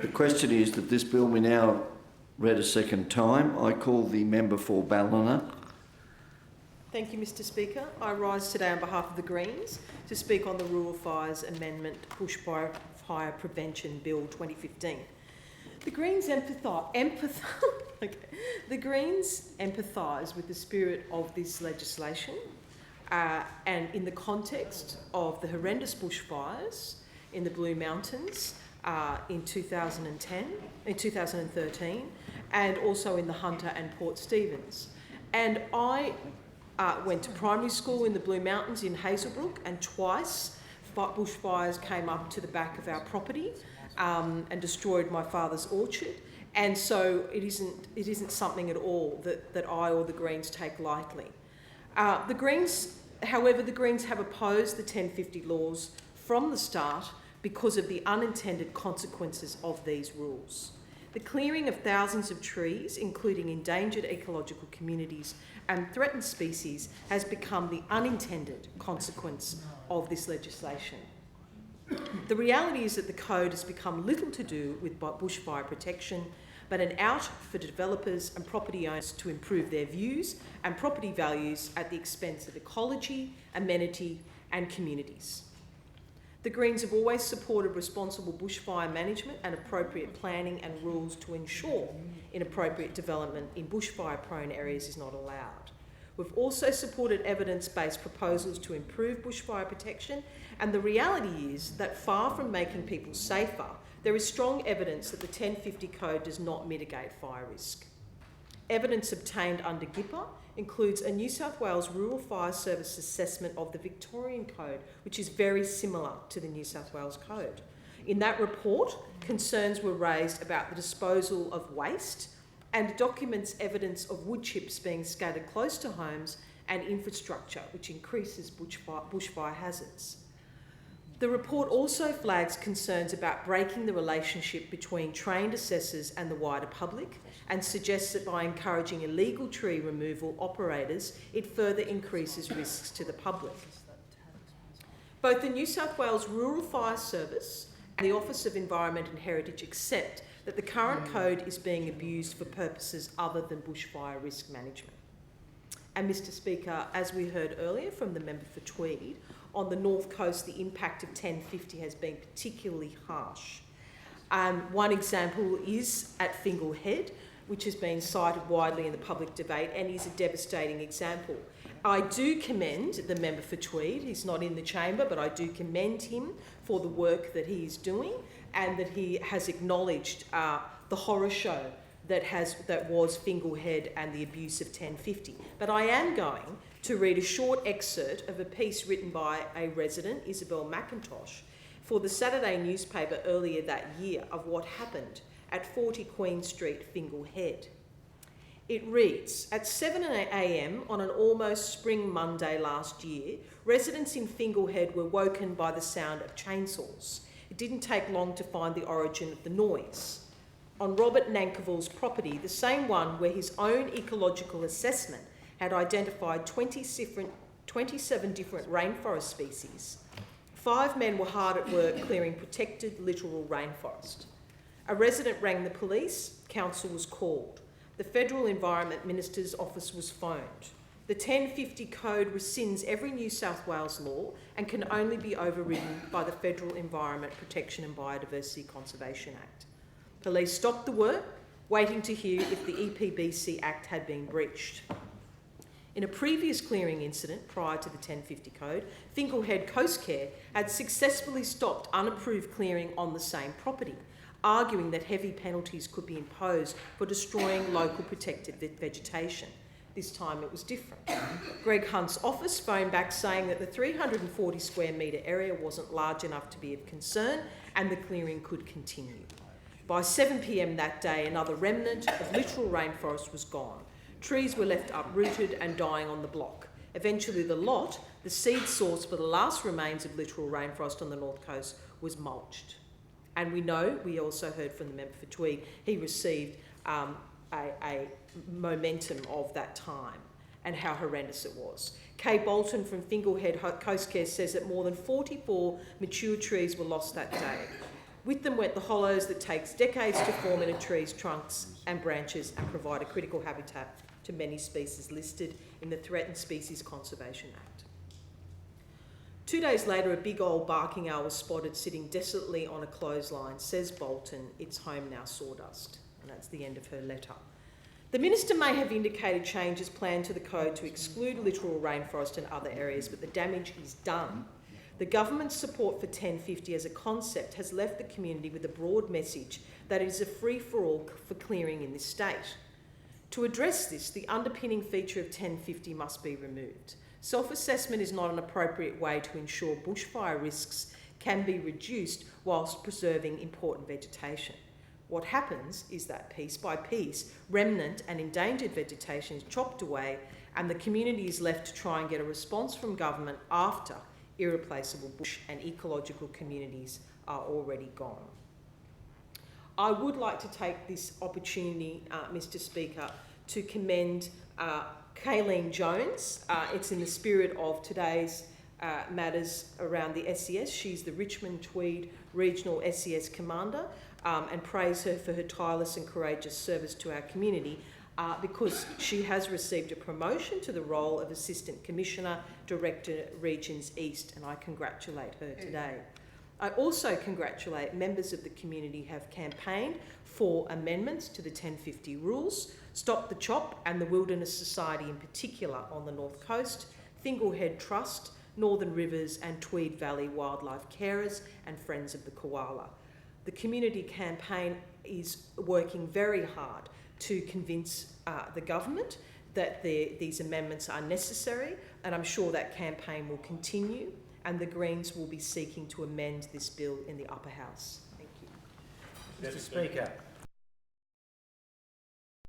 The question is that this bill be now read a second time. I call the member for Ballina. Thank you, Mr Speaker. I rise today on behalf of the Greens to speak on the Rural Fires Amendment Bushfire Prevention Bill 2015. The Greens empathise with the spirit of this legislation and in the context of the horrendous bushfires in the Blue Mountains in 2013, and also in the Hunter and Port Stephens. And I went to primary school in the Blue Mountains in Hazelbrook, and twice bushfires came up to the back of our property and destroyed my father's orchard. And so it isn't something at all that I or the Greens take lightly. The Greens have opposed the 1050 laws from the start because of the unintended consequences of these rules. The clearing of thousands of trees, including endangered ecological communities and threatened species, has become the unintended consequence of this legislation. The reality is that the code has become little to do with bushfire protection, but an out for developers and property owners to improve their views and property values at the expense of ecology, amenity and communities. The Greens have always supported responsible bushfire management and appropriate planning and rules to ensure inappropriate development in bushfire-prone areas is not allowed. We've also supported evidence-based proposals to improve bushfire protection, and the reality is that far from making people safer, there is strong evidence that the 1050 code does not mitigate fire risk. Evidence obtained under GIPA includes a New South Wales Rural Fire Service assessment of the Victorian Code, which is very similar to the New South Wales Code. In that report, concerns were raised about the disposal of waste and documents evidence of wood chips being scattered close to homes and infrastructure, which increases bushfire hazards. The report also flags concerns about breaking the relationship between trained assessors and the wider public, and suggests that by encouraging illegal tree removal operators, it further increases risks to the public. Both the New South Wales Rural Fire Service and the Office of Environment and Heritage accept that the current code is being abused for purposes other than bushfire risk management. And Mr Speaker, as we heard earlier from the member for Tweed, on the North Coast the impact of 1050 has been particularly harsh. One example is at Fingal Head, which has been cited widely in the public debate and is a devastating example. I do commend the member for Tweed. He's not in the chamber, but I do commend him for the work that he is doing and that he has acknowledged the horror show that was Fingal Head and the abuse of 1050. But I am going to read a short excerpt of a piece written by a resident, Isabel McIntosh, for the Saturday newspaper earlier that year of what happened at 40 Queen Street, Fingal Head. It reads, at 7 a.m. on an almost spring Monday last year, residents in Fingal Head were woken by the sound of chainsaws. It didn't take long to find the origin of the noise. On Robert Nankivell's property, the same one where his own ecological assessment had identified 27 different rainforest species, 5 men were hard at work clearing protected littoral rainforest. A resident rang the police, council was called. The Federal Environment Minister's office was phoned. The 1050 code rescinds every New South Wales law and can only be overridden by the Federal Environment Protection and Biodiversity Conservation Act. Police stopped the work, waiting to hear if the EPBC Act had been breached. In a previous clearing incident prior to the 1050 code, Fingal Head Coast Care had successfully stopped unapproved clearing on the same property, arguing that heavy penalties could be imposed for destroying local protected vegetation. This time it was different. Greg Hunt's office phoned back saying that the 340 square metre area wasn't large enough to be of concern and the clearing could continue. By 7 p.m. that day, another remnant of littoral rainforest was gone. Trees were left uprooted and dying on the block. Eventually the lot, the seed source for the last remains of littoral rainforest on the North Coast, was mulched. And we also heard from the member for Tweed, he received a momentum of that time and how horrendous it was. Kay Bolton from Fingal Head Coast Care says that more than 44 mature trees were lost that day. With them went the hollows that takes decades to form in a tree's trunks and branches and provide a critical habitat to many species listed in the Threatened Species Conservation Act. 2 days later, a big old barking owl was spotted sitting desolately on a clothesline. Says Bolton, its home now sawdust. And that's the end of her letter. The Minister may have indicated changes planned to the code to exclude littoral rainforest and other areas, but the damage is done. The government's support for 1050 as a concept has left the community with a broad message that it is a free-for-all for clearing in this state. To address this, the underpinning feature of 1050 must be removed. Self-assessment is not an appropriate way to ensure bushfire risks can be reduced whilst preserving important vegetation. What happens is that piece by piece, remnant and endangered vegetation is chopped away and the community is left to try and get a response from government after irreplaceable bush and ecological communities are already gone. I would like to take this opportunity, Mr Speaker, to commend Kayleen Jones. It's in the spirit of today's matters around the SES. She's the Richmond Tweed Regional SES Commander, and praise her for her tireless and courageous service to our community because she has received a promotion to the role of Assistant Commissioner, Director, Regions East, and I congratulate her today. I also congratulate members of the community who have campaigned for amendments to the 1050 rules, Stop the Chop and the Wilderness Society in particular on the North Coast, Thinglehead Trust, Northern Rivers and Tweed Valley Wildlife Carers and Friends of the Koala. The community campaign is working very hard to convince the government that these amendments are necessary, and I'm sure that campaign will continue, and the Greens will be seeking to amend this bill in the upper house. Thank you. Mr Speaker,